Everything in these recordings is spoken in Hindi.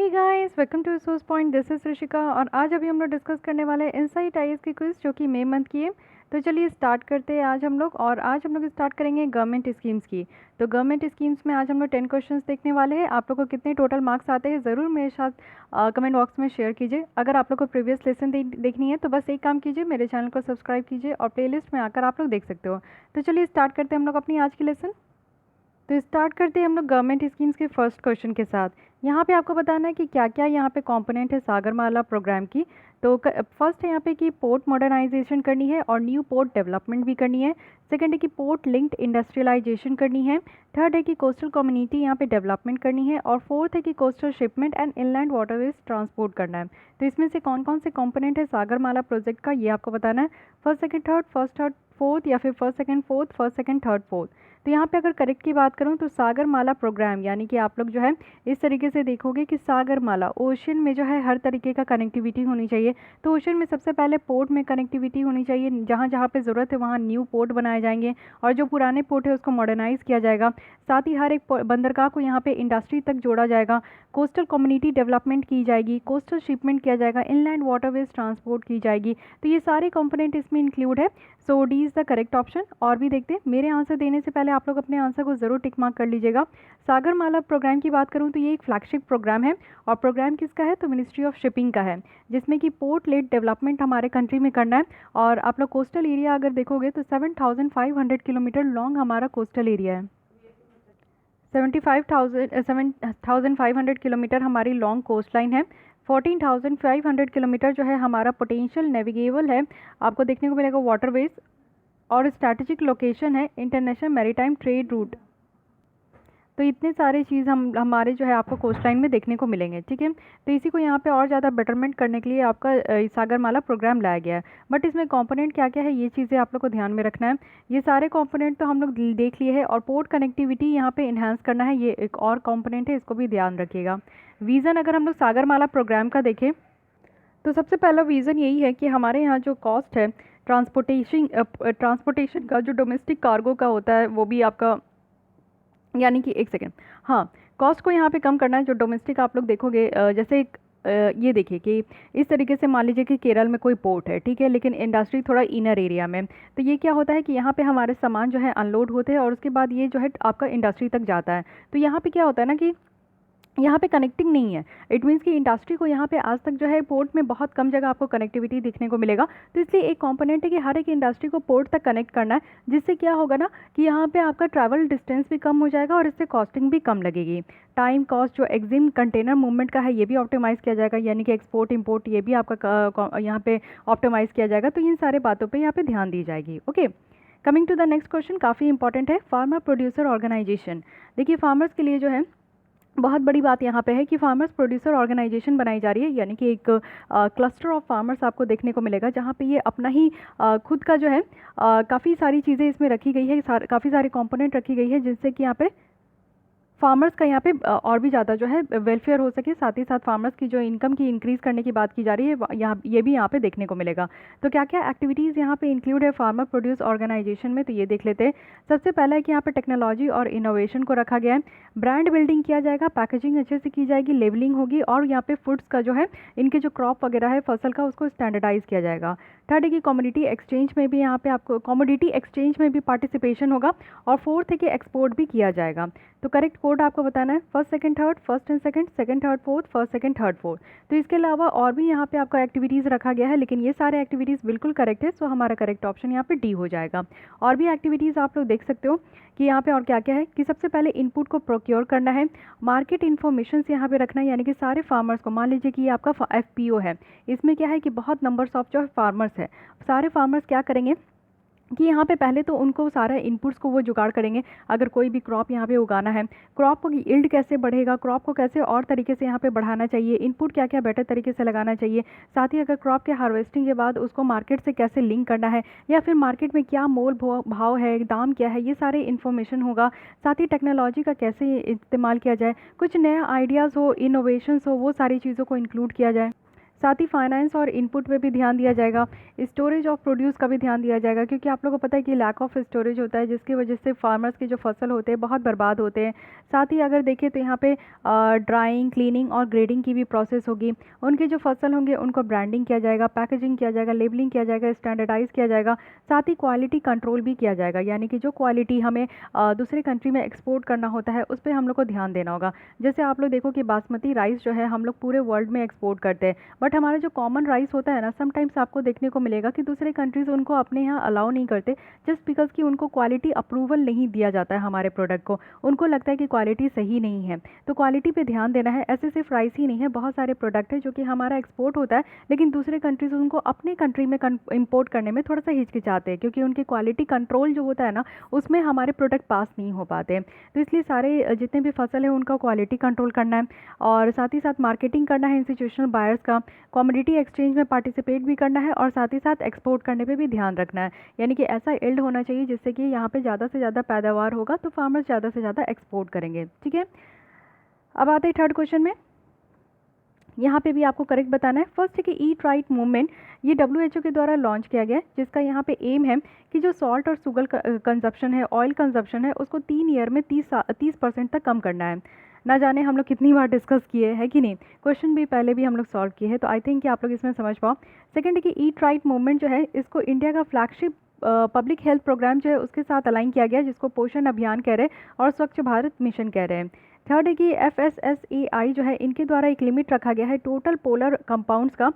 Hey guys, welcome to resource point. This is Rishika और आज अभी हम लोग डिस्कस करने वाले हैं इनसाइट आईएएस की क्विज जो कि मई मंथ की है। तो चलिए स्टार्ट करते हैं आज हम लोग। और आज हम लोग स्टार्ट करेंगे गवर्नमेंट स्कीम्स की। तो गवर्नमेंट स्कीम्स में आज हम लोग 10 क्वेश्चंस देखने वाले हैं। आप लोग को कितने टोटल मार्क्स आते हैं ज़रूर मेरे साथ कमेंट बॉक्स में शेयर कीजिए। अगर आप लोग को प्रीवियस लेसन देखनी है तो बस एक काम कीजिए, मेरे चैनल को सब्सक्राइब कीजिए और प्लेलिस्ट में आकर आप लोग देख सकते हो। तो चलिए स्टार्ट करते हैं हम लोग अपनी आज की लेसन। तो स्टार्ट करते हैं हम लोग गवर्नमेंट स्कीम्स के फर्स्ट क्वेश्चन के साथ। यहाँ पे आपको बताना है कि क्या क्या यहाँ पे कंपोनेंट है सागरमाला प्रोग्राम की। तो फर्स्ट है यहाँ पे कि पोर्ट मॉडर्नाइजेशन करनी है और न्यू पोर्ट डेवलपमेंट भी करनी है। सेकंड है कि पोर्ट लिंक्ड इंडस्ट्रियलाइजेशन करनी है। थर्ड है कि कोस्टल कम्युनिटी यहाँ पे डेवलपमेंट करनी है। और फोर्थ है कि coastal shipment and inland waterways transport करना है। तो इसमें से कौन कौन से कंपोनेंट है सागरमाला प्रोजेक्ट का, ये आपको बताना है। फर्स्ट सेकंड थर्ड फोर्थ या फिर फर्स्ट सेकंड थर्ड फोर्थ। तो यहाँ पे अगर करेक्ट की बात करूँ तो सागरमाला प्रोग्राम यानी कि आप लोग जो है इस तरीके से देखोगे कि सागरमाला ओशन में जो है हर तरीके का कनेक्टिविटी होनी चाहिए। तो ओशन में सबसे पहले पोर्ट में कनेक्टिविटी होनी चाहिए, जहाँ जहाँ पे ज़रूरत है वहाँ न्यू पोर्ट बनाए जाएंगे और जो पुराने पोर्ट है उसको मॉडर्नाइज किया जाएगा। साथ ही हर एक बंदरगाह को यहाँ पे इंडस्ट्री तक जोड़ा जाएगा। कोस्टल कम्युनिटी डेवलपमेंट की जाएगी, कोस्टल शिपमेंट किया जाएगा, इनलैंड वाटरवेज ट्रांसपोर्ट की जाएगी। तो ये सारे कंपोनेंट इसमें इंक्लूड है। So D is the correct option. और भी देखते हैं, मेरे आंसर देने से पहले आप लोग अपने आंसर को ज़रूर टिक मार्क कर लीजिएगा। सागरमाला प्रोग्राम की बात करूँ तो ये एक फ्लैगशिप प्रोग्राम है। और प्रोग्राम किसका है तो मिनिस्ट्री ऑफ शिपिंग का है, जिसमें कि पोर्ट लेड डेवलपमेंट हमारे कंट्री में करना है। और आप लोग कोस्टल एरिया अगर देखोगे तो 7,500 किलोमीटर लॉन्ग हमारा कोस्टल एरिया है। 7,500 किलोमीटर हमारी लॉन्ग कोस्ट लाइन है। 14,500 किलोमीटर जो है हमारा पोटेंशियल नेविगेबल है, आपको देखने को मिलेगा वाटरवेज। और स्ट्रैटेजिक लोकेशन है इंटरनेशनल मैरीटाइम ट्रेड रूट। तो इतने सारे चीज़ हमारे जो है आपको कोस्ट लाइन में देखने को मिलेंगे, ठीक है। तो इसी को यहाँ पे और ज़्यादा बेटरमेंट करने के लिए आपका सागरमाला प्रोग्राम लाया गया है। बट इसमें कंपोनेंट क्या क्या है ये चीज़ें आप लोग को ध्यान में रखना है। ये सारे कंपोनेंट तो हम लोग देख लिए हैं। और पोर्ट कनेक्टिविटी यहाँ पे इन्हांस करना है, ये एक और कंपोनेंट है, इसको भी ध्यान रखिएगा। विज़न अगर हम लोग सागरमाला प्रोग्राम का देखें तो सबसे पहला विज़न यही है कि हमारे यहाँ जो कॉस्ट है ट्रांसपोर्टेशन का, जो डोमेस्टिक कार्गो का होता है वो भी आपका, यानी कि एक सेकेंड, हाँ, कॉस्ट को यहाँ पे कम करना है। जो डोमेस्टिक आप लोग देखोगे जैसे ये देखिए कि इस तरीके से मान लीजिए कि केरल में कोई पोर्ट है, ठीक है, लेकिन इंडस्ट्री थोड़ा इनर एरिया में। तो ये क्या होता है कि यहाँ पे हमारे सामान जो है अनलोड होते हैं और उसके बाद ये जो है आपका इंडस्ट्री तक जाता है। तो यहाँ पे क्या होता है ना कि यहाँ पे कनेक्टिंग नहीं है। इट मीन्स कि इंडस्ट्री को यहाँ पे आज तक जो है पोर्ट में बहुत कम जगह आपको कनेक्टिविटी देखने को मिलेगा। तो इसलिए एक कंपोनेंट है कि हर एक इंडस्ट्री को पोर्ट तक कनेक्ट करना है, जिससे क्या होगा ना कि यहाँ पे आपका ट्रैवल डिस्टेंस भी कम हो जाएगा और इससे कॉस्टिंग भी कम लगेगी। टाइम कॉस्ट जो एग्जिम कंटेनर मूवमेंट का है ये भी ऑप्टिमाइज़ किया जाएगा, यानी कि एक्सपोर्ट इम्पोर्ट ये भी आपका यहाँ पे ऑप्टिमाइज़ किया जाएगा। तो इन सारे बातों पर यहाँ पे ध्यान दी जाएगी। Okay, coming to the next question, काफ़ी इंपॉर्टेंट है, फार्मर प्रोड्यूसर ऑर्गेनाइजेशन। देखिए फार्मर्स के लिए जो है बहुत बड़ी बात यहाँ पे है कि फार्मर्स प्रोड्यूसर ऑर्गेनाइजेशन बनाई जा रही है, यानी कि एक क्लस्टर ऑफ फार्मर्स आपको देखने को मिलेगा, जहाँ पे ये अपना ही खुद का जो है काफ़ी सारी चीज़ें इसमें रखी गई है, काफ़ी सारी कंपोनेंट रखी गई है, जिससे कि यहाँ पे फार्मर्स का यहाँ पे और भी ज़्यादा जो है वेलफेयर हो सके। साथ ही साथ फार्मर्स की जो इनकम की इंक्रीज़ करने की बात की जा रही है, यहाँ ये भी यहाँ पे देखने को मिलेगा। तो क्या क्या एक्टिविटीज़ यहाँ पे इंक्लूड है फार्मर प्रोड्यूस ऑर्गेनाइजेशन में, तो ये देख लेते हैं। सबसे पहला है कि यहाँ पे टेक्नोलॉजी और इनोवेशन को रखा गया है। ब्रांड बिल्डिंग किया जाएगा, पैकेजिंग अच्छे से की जाएगी, लेबलिंग होगी और यहाँ पे फूड्स का जो है इनके जो क्रॉप वगैरह है फसल का उसको स्टैंडर्डाइज किया जाएगा। थर्ड है कि कमोडिटी एक्सचेंज में भी यहाँ पे आपको कमोडिटी एक्सचेंज में भी पार्टिसिपेशन होगा। और फोर्थ है कि एक्सपोर्ट भी किया जाएगा। तो करेक्ट कोड आपको बताना है first second third, first and second, second third fourth, first second third fourth. तो इसके अलावा और भी यहाँ पे आपका एक्टिविटीज़ रखा गया है, लेकिन ये सारे एक्टिविटीज़ बिल्कुल करेक्ट है। सो हमारा करेक्ट ऑप्शन यहाँ पे डी हो जाएगा। और भी एक्टिविटीज़ आप लोग देख सकते हो कि यहाँ पे और क्या क्या है कि सबसे पहले इनपुट को प्रोक्योर करना है, मार्केट इन्फॉर्मेशन यहाँ पे रखना है, यानी कि सारे फार्मर्स को, मान लीजिए कि ये आपका FPO है, इसमें क्या है कि बहुत नंबर्स ऑफ जो फार्मर्स है, सारे फार्मर्स क्या करेंगे कि यहाँ पे पहले तो उनको सारा इनपुट्स को वो जुगाड़ करेंगे। अगर कोई भी क्रॉप यहाँ पे उगाना है, क्रॉप को यील्ड कैसे बढ़ेगा, क्रॉप को कैसे और तरीके से यहाँ पे बढ़ाना चाहिए, इनपुट क्या क्या बेटर तरीके से लगाना चाहिए, साथ ही अगर क्रॉप के हार्वेस्टिंग के बाद उसको मार्केट से कैसे लिंक करना है, या फिर मार्केट में क्या मोल भाव है, दाम क्या है, ये सारे इन्फॉर्मेशन होगा। साथ ही टेक्नोलॉजी का कैसे इस्तेमाल किया जाए, कुछ नया आइडियाज़ हो, इनोवेशंस हो, वो सारी चीज़ों को इंक्लूड किया जाए। साथ ही फाइनेंस और इनपुट पे भी ध्यान दिया जाएगा। स्टोरेज ऑफ प्रोड्यूस का भी ध्यान दिया जाएगा, क्योंकि आप लोगों को पता है कि लैक ऑफ स्टोरेज होता है, जिसकी वजह से फार्मर्स के जो फसल होते हैं बहुत बर्बाद होते हैं। साथ ही अगर देखें तो यहाँ पे ड्राइंग, क्लीनिंग और ग्रेडिंग की भी प्रोसेस होगी। उनके जो फसल होंगे उनको ब्रांडिंग किया जाएगा, पैकेजिंग किया जाएगा, लेबलिंग किया जाएगा, स्टैंडर्डाइज किया जाएगा। साथ ही क्वालिटी कंट्रोल भी किया जाएगा, यानी कि जो क्वालिटी हमें दूसरे कंट्री में एक्सपोर्ट करना होता है उस पर हम लोग को ध्यान देना होगा। जैसे आप लोग देखो कि बासमती राइस जो है हम लोग पूरे वर्ल्ड में एक्सपोर्ट करते हैं, बट हमारा जो कॉमन राइस होता है ना, समटाइम्स आपको देखने को मिलेगा कि दूसरे कंट्रीज़ उनको अपने यहाँ अलाउ नहीं करते, जस्ट बिकॉज कि उनको क्वालिटी अप्रूवल नहीं दिया जाता है हमारे प्रोडक्ट को। उनको लगता है कि क्वालिटी सही नहीं है, तो क्वालिटी पे ध्यान देना है। ऐसे सिर्फ राइस ही नहीं है, बहुत सारे प्रोडक्ट है जो कि हमारा एक्सपोर्ट होता है, लेकिन दूसरे कंट्रीज उनको अपने कंट्री में इम्पोर्ट करने में थोड़ा सा हिचकिचाते हैं, क्योंकि उनकी क्वालिटी कंट्रोल जो होता है ना, उसमें हमारे प्रोडक्ट पास नहीं हो पाते। तो इसलिए सारे जितने भी फसल है उनका क्वालिटी कंट्रोल करना है, और साथ ही साथ मार्केटिंग करना है इंस्टीट्यूशनल बायर्स का, कमोडिटी एक्सचेंज में पार्टिसिपेट भी करना है, और साथ ही साथ एक्सपोर्ट करने पे भी ध्यान रखना है। यानी कि ऐसा यील्ड होना चाहिए जिससे कि यहाँ पे ज़्यादा से ज़्यादा पैदावार होगा, तो फार्मर्स ज़्यादा से ज़्यादा एक्सपोर्ट करेंगे। ठीक है, अब आते हैं थर्ड क्वेश्चन में। यहाँ पे भी आपको करेक्ट बताना है। फर्स्ट है कि ईट राइट मूवमेंट, ये WHO के द्वारा लॉन्च किया गया है, जिसका यहाँ पे एम है कि जो सॉल्ट और शुगर कंजप्शन है, ऑयल कंजप्शन है, उसको 3 ईयर में 30% तक कम करना है। ना जाने हम लोग कितनी बार डिस्कस किए हैं कि नहीं, क्वेश्चन भी पहले भी हम लोग सॉल्व किए हैं, तो आई थिंक कि आप लोग इसमें समझ पाओ। सेकंड है कि ईट राइट मूवमेंट जो है, इसको इंडिया का फ्लैगशिप पब्लिक हेल्थ प्रोग्राम जो है उसके साथ अलाइन किया गया है, जिसको पोषण अभियान कह रहे हैं और स्वच्छ भारत मिशन कह रहे हैं। थर्ड है कि FSSAI जो है, इनके द्वारा एक लिमिट रखा गया है टोटल पोलर कंपाउंड्स का,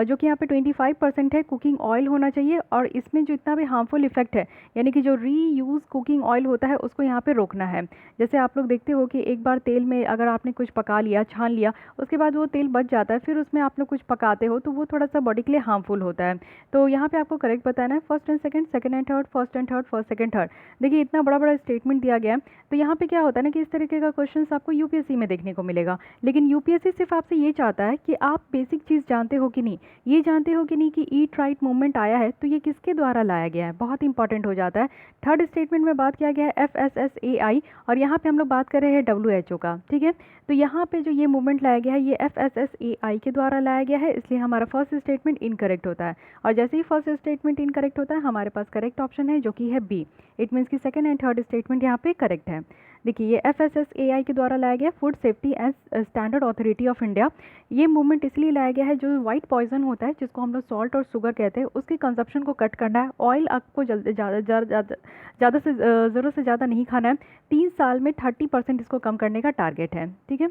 जो कि यहाँ पे 25% है कुकिंग ऑयल होना चाहिए, और इसमें जो इतना भी हार्मफुल इफेक्ट है, यानी कि जो रीयूज़ कुकिंग ऑयल होता है उसको यहाँ पे रोकना है। जैसे आप लोग देखते हो कि एक बार तेल में अगर आपने कुछ पका लिया, छान लिया, उसके बाद वो तेल बच जाता है, फिर उसमें आप लोग कुछ पकाते हो तो वो थोड़ा सा बॉडी के लिए हार्मफुल होता है। तो यहाँ पे आपको करेक्ट बताना है, first and second, second and third, first and third, first second third. देखिए इतना बड़ा बड़ा स्टेटमेंट दिया गया है, तो यहाँ पे क्या होता है ना कि इस तरीके का क्वेश्चन आपको यूपीएससी में देखने को मिलेगा, लेकिन यूपीएससी सिर्फ आपसे ये चाहता है कि आप बेसिक चीज़ जानते हो कि नहीं, ये जानते हो कि नहीं कि ईट राइट मूवमेंट आया है तो ये किसके द्वारा लाया गया है, बहुत इंपॉर्टेंट हो जाता है। थर्ड स्टेटमेंट में बात किया गया है FSSAI, और यहाँ पे हम लोग बात कर रहे हैं WHO का। ठीक है, तो यहाँ पे जो ये मूवमेंट लाया गया है ये FSSAI के द्वारा लाया गया है, इसलिए हमारा फर्स्ट स्टेटमेंट इनकरेक्ट होता है। और जैसे ही फर्स्ट स्टेटमेंट इनकरेक्ट होता है, हमारे पास करेक्ट ऑप्शन है जो कि है बी। इट मीन्स कि सेकंड एंड थर्ड स्टेटमेंट यहाँ पे करेक्ट है। देखिए ये FSSAI के द्वारा लाया गया food safety and standard authority of India. ये मूवमेंट इसलिए लाया गया है, जो वाइट पॉइजन होता है जिसको हम लोग सॉल्ट और शुगर कहते हैं, उसके कंजप्शन को कट करना है। ऑयल आपको ज़्यादा से ज़रूरत से ज़्यादा नहीं खाना है। 3 साल में 30% इसको कम करने का टारगेट है। ठीक है,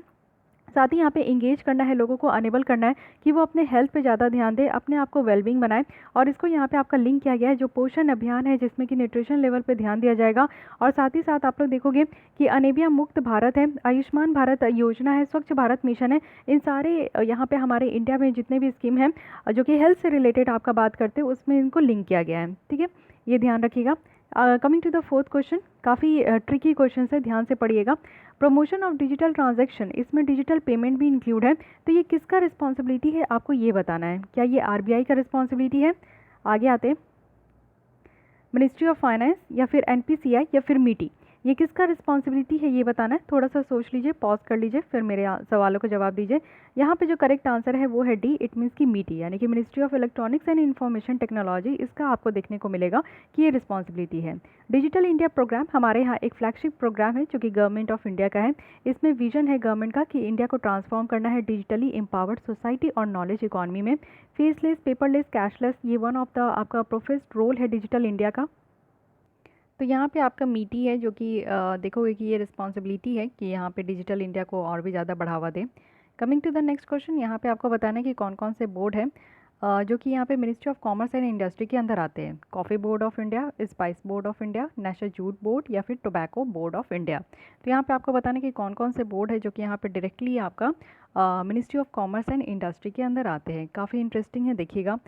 साथ ही यहाँ पे इंगेज करना है, लोगों को अनेबल करना है कि वो अपने हेल्थ पे ज़्यादा ध्यान दे, अपने आप को वेलबींग बनाए। और इसको यहाँ पे आपका लिंक किया गया है जो पोषण अभियान है, जिसमें कि न्यूट्रिशन लेवल पे ध्यान दिया जाएगा। और साथ ही साथ आप लोग देखोगे कि अनेमिया मुक्त भारत है, आयुष्मान भारत योजना है, स्वच्छ भारत मिशन है, इन सारे यहाँ पे हमारे इंडिया में जितने भी स्कीम हैं जो कि हेल्थ से रिलेटेड आपका बात करते हैं, उसमें इनको लिंक किया गया है। ठीक है, ये ध्यान रखिएगा। Coming to the fourth question, काफ़ी ट्रिकी क्वेश्चन है, ध्यान से पढ़िएगा। प्रमोशन ऑफ डिजिटल ट्रांजैक्शन, इसमें डिजिटल पेमेंट भी इंक्लूड है, तो ये किसका रिस्पॉन्सिबिलिटी है आपको ये बताना है। क्या ये RBI का रिस्पॉन्सिबिलिटी है? आगे आते हैं, मिनिस्ट्री ऑफ फाइनेंस या फिर NPCI या फिर MITI, ये किसका रिस्पॉन्सिबिलिटी है ये बताना है। थोड़ा सा सोच लीजिए, पॉज कर लीजिए, फिर मेरे सवालों का जवाब दीजिए। यहाँ पे जो करेक्ट आंसर है वो है डी, इट मीन्स की MITI, यानी कि ministry of electronics and information technology, इसका आपको देखने को मिलेगा कि ये रिस्पॉन्सिबिलिटी है। डिजिटल इंडिया प्रोग्राम हमारे यहाँ एक फ्लैगशिप प्रोग्राम है जो कि गवर्नमेंट ऑफ इंडिया का है। इसमें विजन है गवर्नमेंट का कि इंडिया को ट्रांसफॉर्म करना है डिजिटली एम्पावर्ड सोसाइटी और नॉलेज इकॉनमी में। फेसलेस, पेपरलेस, कैशलेस, ये वन ऑफ द आपका प्रोफेस्ड रोल है डिजिटल इंडिया का। तो यहाँ पे आपका MITI है जो कि देखोगे कि ये रिस्पॉन्सिबिलिटी है कि यहाँ पे डिजिटल इंडिया को और भी ज़्यादा बढ़ावा दें। Coming to the next question, यहाँ पे आपको बताना है कि कौन कौन से बोर्ड हैं जो कि यहाँ पे ministry of commerce and industry के अंदर आते हैं। Coffee board of India, spice board of India, national jute board या फिर टोबैको बोर्ड ऑफ इंडिया। तो यहाँ पे आपको बताना है कि कौन कौन से बोर्ड है जो कि यहाँ पे डायरेक्टली आपका ministry of commerce and industry के अंदर आते हैं। काफ़ी इंटरेस्टिंग है, देखिएगा।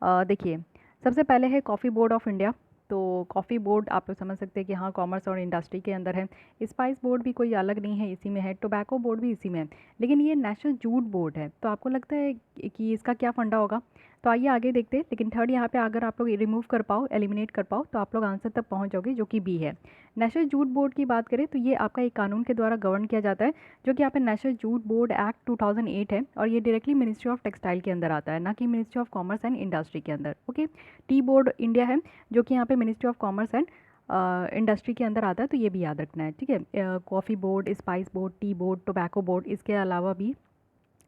देखिए सबसे पहले है कॉफ़ी बोर्ड ऑफ इंडिया। तो कॉफ़ी बोर्ड आप लोग समझ सकते हैं कि हाँ कॉमर्स और इंडस्ट्री के अंदर है। स्पाइस बोर्ड भी कोई अलग नहीं है, इसी में है। टोबैको बोर्ड भी इसी में है, लेकिन ये नेशनल जूट बोर्ड है। तो आपको लगता है कि इसका क्या फंडा होगा? तो आइए आगे देखते हैं। लेकिन थर्ड यहाँ पे अगर आप लोग रिमूव कर पाओ, एलिमिनेट कर पाओ, तो आप लोग आंसर तक पहुँच जाओगे, जो कि बी है। नेशनल जूट बोर्ड की बात करें तो ये आपका एक कानून के द्वारा गवर्न किया जाता है, जो कि यहाँ पे नेशनल जूट बोर्ड एक्ट 2008 है, और ये डायरेक्टली मिनिस्ट्री ऑफ टेक्सटाइल के अंदर आता है, ना कि ministry of commerce and industry के अंदर। ओके, टी बोर्ड इंडिया है, जो कि यहाँ पे ministry of commerce and industry के अंदर आता है, तो ये भी याद रखना है, ठीक है। Coffee board, spice board, tea board, tobacco board, इसके अलावा भी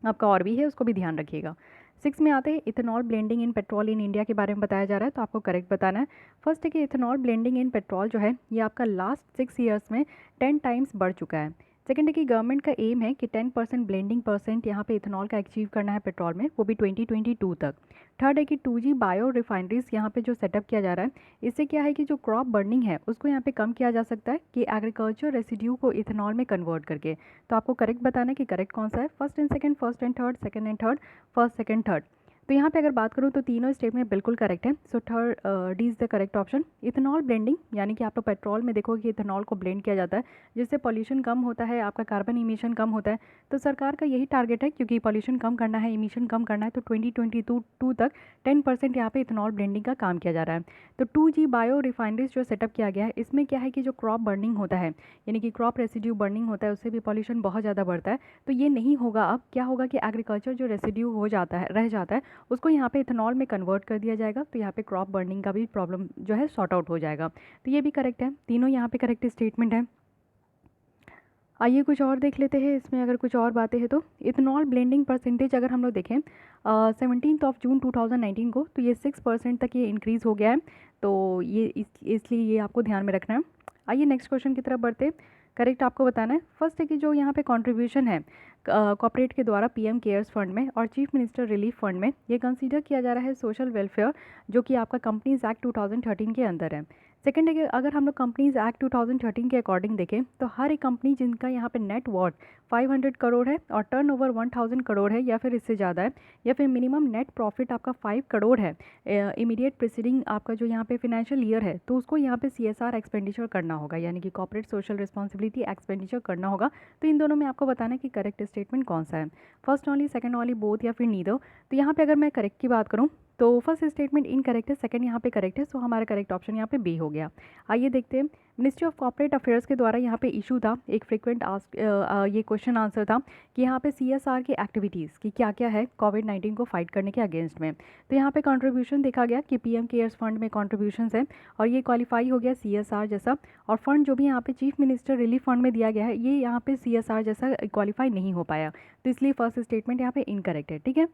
आपका और भी है, उसको भी ध्यान रखिएगा। 6 में आते हैं ethanol blending in petrol in India के बारे में बताया जा रहा है, तो आपको करेक्ट बताना है। फर्स्ट है कि इथेनॉल ब्लेंडिंग इन पेट्रोल जो है ये आपका लास्ट 6 ईयर्स में 10 टाइम्स बढ़ चुका है। सेकंड है कि गवर्नमेंट का एम है कि 10% ब्लेंडिंग परसेंट यहाँ पे इथेनॉल का अचीव करना है पेट्रोल में, वो भी 2022 तक। थर्ड है कि 2G बायो रिफाइनरीज यहाँ पे जो सेटअप किया जा रहा है, इससे क्या है कि जो क्रॉप बर्निंग है उसको यहाँ पे कम किया जा सकता है कि एग्रीकल्चर रेसिड्यू को इथेनॉल में कन्वर्ट करके। तो आपको करेक्ट बताना है कि करेक्ट कौन सा है, first and second, first and third, second and third, first second third. तो यहाँ पे अगर बात करूँ तो तीनों स्टेटमेंट बिल्कुल करेक्ट है। So third D is the correct option. Ethanol blending यानी कि आप लोग पेट्रोल में देखोगे कि इथेनॉल को ब्लेंड किया जाता है, जिससे पॉल्यूशन कम होता है, आपका कार्बन इमिशन कम होता है। तो सरकार का यही टारगेट है, क्योंकि पॉल्यूशन कम करना है, इमिशन कम करना है, तो 2022 तक 10% यहाँ पे इथेनॉल ब्लेंडिंग का काम किया जा रहा है। तो 2G बायो रिफाइनरीज जो सेटअप किया गया है, इसमें क्या है कि जो क्रॉप बर्निंग होता है, यानी कि क्रॉप रेसिड्यू बर्निंग होता है, उससे भी पॉल्यूशन बहुत ज़्यादा बढ़ता है। तो ये नहीं होगा। अब क्या होगा कि एग्रीकल्चर जो रेसिड्यू हो जाता है, रह जाता है, उसको यहाँ पे इथेनॉल में कन्वर्ट कर दिया जाएगा, तो यहाँ पे क्रॉप बर्निंग का भी प्रॉब्लम जो है सॉर्ट आउट हो जाएगा। तो ये भी करेक्ट है, तीनों यहाँ पे करेक्ट स्टेटमेंट है। आइए कुछ और देख लेते हैं, इसमें अगर कुछ और बातें हैं तो इथेनॉल ब्लेंडिंग परसेंटेज अगर हम लोग देखें 17 जून 2019 को, तो ये 6% तक ये इंक्रीज़ हो गया है। तो ये इसलिए ये आपको ध्यान में रखना है। आइए नेक्स्ट क्वेश्चन की तरफ बढ़ते। करेक्ट आपको बताना है। फर्स्ट है कि जो यहाँ पे कंट्रीब्यूशन है कॉर्पोरेट के द्वारा पीएम केयर्स फंड में और चीफ मिनिस्टर रिलीफ फंड में, ये कंसीडर किया जा रहा है सोशल वेलफेयर, जो कि आपका कंपनीज एक्ट 2013 के अंदर है। सेकंड है कि अगर हम लोग कंपनीज एक्ट 2013 के अकॉर्डिंग देखें तो हर एक कंपनी जिनका यहाँ पे नेट वर्थ 500 करोड़ है और टर्नओवर 1000 करोड़ है या फिर इससे ज़्यादा है, या फिर मिनिमम नेट प्रॉफिट आपका 5 करोड़ है इमीडिएट प्रिसीडिंग आपका जो यहाँ पे फाइनेंशियल ईयर है, तो उसको यहाँ पे CSR एक्सपेंडिचर करना होगा, यानी कि कॉर्पोरेट सोशल रिस्पॉन्सिबिलिटी एक्सपेंडिचर करना होगा। तो इन दोनों में आपको बताना है कि करेक्ट स्टेटमेंट कौन सा है, first only, second only, both, या फिर नीदर। तो यहाँ पे अगर मैं करेक्ट की बात करूँ तो फर्स्ट स्टेटमेंट इनकरेक्ट है, सेकंड यहाँ पे करेक्ट है, सो हमारा करेक्ट ऑप्शन यहाँ पे बी हो गया। आइए देखते हैं। मिनिस्ट्री ऑफ कॉर्पोरेट अफेयर्स के द्वारा यहाँ पे इशू था एक फ्रीक्वेंट आस्क ये क्वेश्चन आंसर था कि यहाँ पे CSR की एक्टिविटीज़ की क्या क्या है कोविड-19 को फाइट करने के अगेंस्ट में। तो यहाँ पे कंट्रीब्यूशन देखा गया कि पीएम केयर्स फंड में कंट्रीब्यूशंस है और ये क्वालिफाई हो गया CSR जैसा, और फंड जो भी यहाँ पे चीफ मिनिस्टर रिलीफ फंड में दिया गया है ये यहाँ पे CSR जैसा क्वालिफाई नहीं हो पाया, तो इसलिए फर्स्ट स्टेटमेंट यहाँ पे इनकरेक्ट है। ठीक है,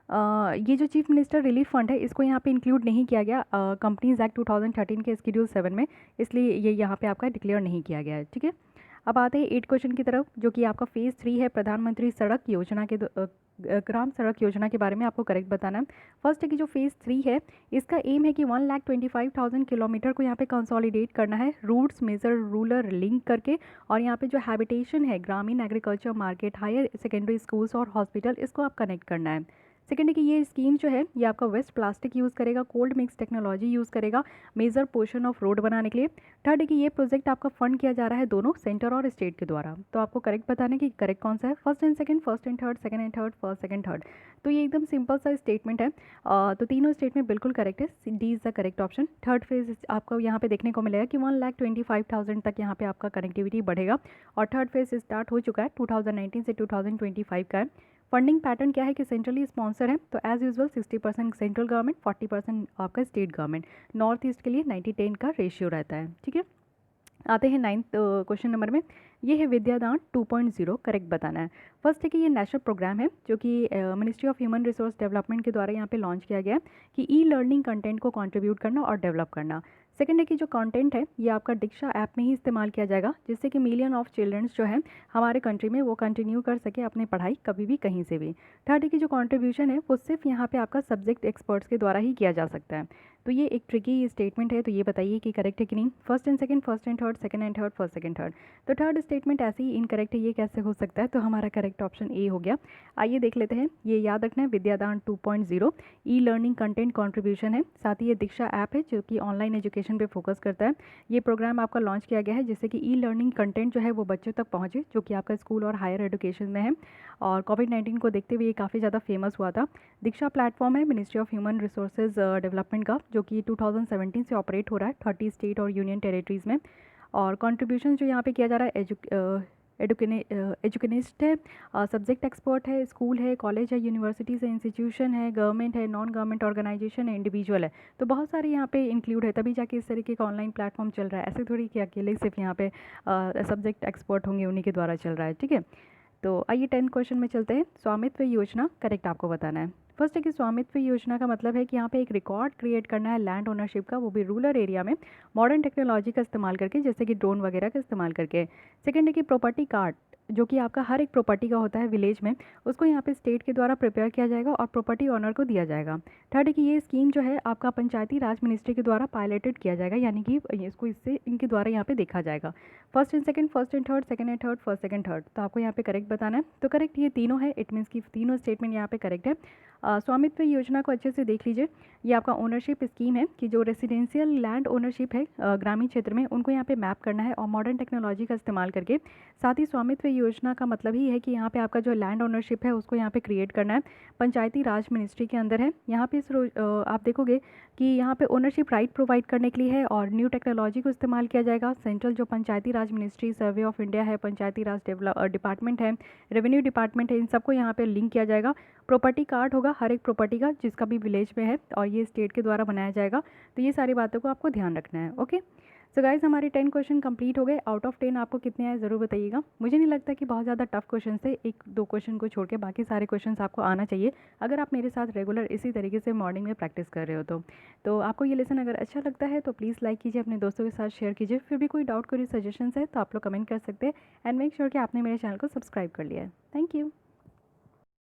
ये जो चीफ मिनिस्टर रिलीफ फंड है इसको यहाँ पे इंक्लूड नहीं किया गया कंपनीज एक्ट 2013 के स्केड्यूल 7 में, इसलिए ये यहाँ पे आपका डिक्लेयर नहीं किया गया है। ठीक है, अब आते हैं 8 क्वेश्चन की तरफ, जो कि आपका फेज़ 3 है प्रधानमंत्री सड़क योजना के ग्राम सड़क योजना के बारे में आपको करेक्ट बताना है। फर्स्ट है कि जो फेज़ 3 है इसका एम है कि 1,25,000 किलोमीटर को यहाँ पे कंसोलिडेट करना है रूट्स मेजर रूरल लिंक करके, और यहाँ पे जो हैबिटेशन है ग्रामीण agriculture market higher secondary schools और हॉस्पिटल, इसको आप कनेक्ट करना है। सेकेंड है कि ये स्कीम जो है ये आपका वेस्ट प्लास्टिक यूज़ करेगा, कोल्ड मिक्स टेक्नोलॉजी यूज़ करेगा मेजर पोर्शन ऑफ रोड बनाने के लिए। थर्ड है कि ये प्रोजेक्ट आपका फंड किया जा रहा है दोनों सेंटर और स्टेट के द्वारा। तो आपको करेक्ट बताना है कि करेक्ट कौन सा है, first and second, first and third, second and third, first second third. तो ये एकदम सिंपल सा स्टेटमेंट है। तो तीनों स्टेटमेंट बिल्कुल करेक्ट है, D is the correct option. Third phase आपको यहाँ पे देखने को मिलेगा कि 1,25,000 तक यहाँ पे आपका कनेक्टिविटी बढ़ेगा, और थर्ड फेज स्टार्ट हो चुका है 2019 से 2025 का है। फंडिंग पैटर्न क्या है कि सेंट्रली स्पॉन्सर है, तो एज यूजुअल 60% सेंट्रल गवर्नमेंट, 40% आपका स्टेट गवर्नमेंट। नॉर्थ ईस्ट के लिए 90-10 का रेशियो रहता है। ठीक है, आते हैं 9th क्वेश्चन नंबर में, ये है विद्यादान 2.0, करेक्ट बताना है। फर्स्ट है कि ये नेशनल प्रोग्राम है जो कि ministry of human resource development के द्वारा यहाँ पे लॉन्च किया गया है कि लर्निंग कंटेंट को कंट्रीब्यूट करना और डेवलप करना। सेकंड है कि जो कंटेंट है ये आपका दीक्षा ऐप में ही इस्तेमाल किया जाएगा, जिससे कि मिलियन ऑफ चिल्ड्रंस जो है हमारे कंट्री में वो कंटिन्यू कर सके अपनी पढ़ाई कभी भी कहीं से भी। थर्ड है कि जो कंट्रीब्यूशन है वो सिर्फ यहाँ पे आपका सब्जेक्ट एक्सपर्ट्स के द्वारा ही किया जा सकता है। तो ये एक ट्रिकी स्टेटमेंट है, तो ये बताइए कि करेक्ट है कि नहीं। First and second, first and third, second and third, first second third. तो थर्ड स्टेटमेंट ऐसे ही इनकरेक्ट है, ये कैसे हो सकता है। तो हमारा करेक्ट ऑप्शन ए हो गया। आइए देख लेते हैं। ये याद रखना है, विद्यादान 2.0 ई लर्निंग कंटेंट कंट्रीब्यूशन है। साथ ही ये दीक्षा ऐप है जो कि ऑनलाइन एजुकेशन पे फोकस करता है। ये प्रोग्राम आपका लॉन्च किया गया है जिससे कि ई लर्निंग कंटेंट जो है वो बच्चों तक पहुँचे, जो कि आपका स्कूल और हायर एजुकेशन में है। और कोविड-19 को देखते हुए ये काफ़ी ज़्यादा फेमस हुआ था। दीक्षा प्लेटफॉर्म है ministry of human resources development का, जो कि 2017 से ऑपरेट हो रहा है 30 स्टेट और यूनियन टेरिटरीज़ में। और कंट्रीब्यूशन जो यहाँ पे किया जा रहा है एजुकेनिस्ट है, सब्जेक्ट एक्सपर्ट है, स्कूल है, कॉलेज है, यूनिवर्सिटीज़ है, इंस्टीट्यूशन है, गवर्नमेंट है, नॉन गवर्नमेंट ऑर्गेनाइजेशन है, इंडिविजुअल है। तो बहुत सारे यहाँ पे इंक्लूड है, तभी जाके इस तरीके का ऑनलाइन प्लेटफॉर्म चल रहा है। ऐसे थोड़ी कि अकेले सिर्फ यहाँ पे सब्जेक्ट एक्सपर्ट होंगे उन्हीं के द्वारा चल रहा है, ठीक है। तो आइए 10th क्वेश्चन में चलते हैं। स्वामित्व योजना करेक्ट आपको बताना है। फर्स्ट है कि स्वामित्व योजना का मतलब है कि यहाँ पे एक रिकॉर्ड क्रिएट करना है लैंड ओनरशिप का, वो भी रूरल एरिया में मॉडर्न टेक्नोलॉजी का इस्तेमाल करके, जैसे कि ड्रोन वगैरह का इस्तेमाल करके। सेकंड है कि प्रॉपर्टी कार्ड, जो कि आपका हर एक प्रॉपर्टी का होता है विलेज में, उसको यहाँ पे स्टेट के द्वारा प्रिपेयर किया जाएगा और प्रॉपर्टी ओनर को दिया जाएगा। थर्ड है कि ये स्कीम जो है आपका पंचायती राज मिनिस्ट्री के द्वारा पायलटेड किया जाएगा, यानी कि इसको इससे इनके द्वारा यहाँ पे देखा जाएगा। First and second, first and third, second and third, first second third. तो आपको यहाँ पे करेक्ट बताना है। तो करेक्ट ये तीनों है, इट मीन्स कि तीनों स्टेटमेंट यहाँ पे करेक्ट है। स्वामित्व योजना को अच्छे से देख लीजिए। ये आपका ओनरशिप स्कीम है कि जो रेसिडेंशियल लैंड ओनरशिप है ग्रामीण क्षेत्र में, उनको यहाँ पे मैप करना है और मॉडर्न टेक्नोलॉजी का इस्तेमाल करके। साथ ही स्वामित्व योजना का मतलब ही है कि यहाँ पे आपका जो लैंड ओनरशिप है उसको यहाँ पे क्रिएट करना है, पंचायती राज मिनिस्ट्री के अंदर है। यहाँ पे आप देखोगे कि यहाँ पे ओनरशिप राइट प्रोवाइड करने के लिए है और न्यू टेक्नोलॉजी को इस्तेमाल किया जाएगा। सेंट्रल जो पंचायती राज मिनिस्ट्री, सर्वे ऑफ इंडिया है, पंचायती राज डिपार्टमेंट है, रेवेन्यू डिपार्टमेंट है, इन सबको यहाँ पे लिंक किया जाएगा। प्रॉपर्टी कार्ड होगा हर एक प्रॉपर्टी का जिसका भी विलेज में है, और ये स्टेट के द्वारा बनाया जाएगा। तो ये सारी बातों को आपको ध्यान रखना है। ओके, सो गाइज हमारे 10 क्वेश्चन कंप्लीट हो गए। आउट ऑफ 10 आपको कितने आए ज़रूर बताइएगा। मुझे नहीं लगता कि बहुत ज़्यादा टफ क्वेश्चन थे, एक दो क्वेश्चन को छोड़ के बाकी सारे क्वेश्चन आपको आना चाहिए, अगर आप मेरे साथ रेगुलर इसी तरीके से मॉर्निंग में प्रैक्टिस कर रहे हो तो आपको ये लेसन अगर अच्छा लगता है तो प्लीज़ लाइक कीजिए, अपने दोस्तों के साथ शेयर कीजिए। फिर भी कोई डाउट, कोई सजेशंस है तो आप लोग कमेंट कर सकते हैं। एंड मेक श्योर कि आपने मेरे चैनल को सब्सक्राइब कर लिया है। Thank you.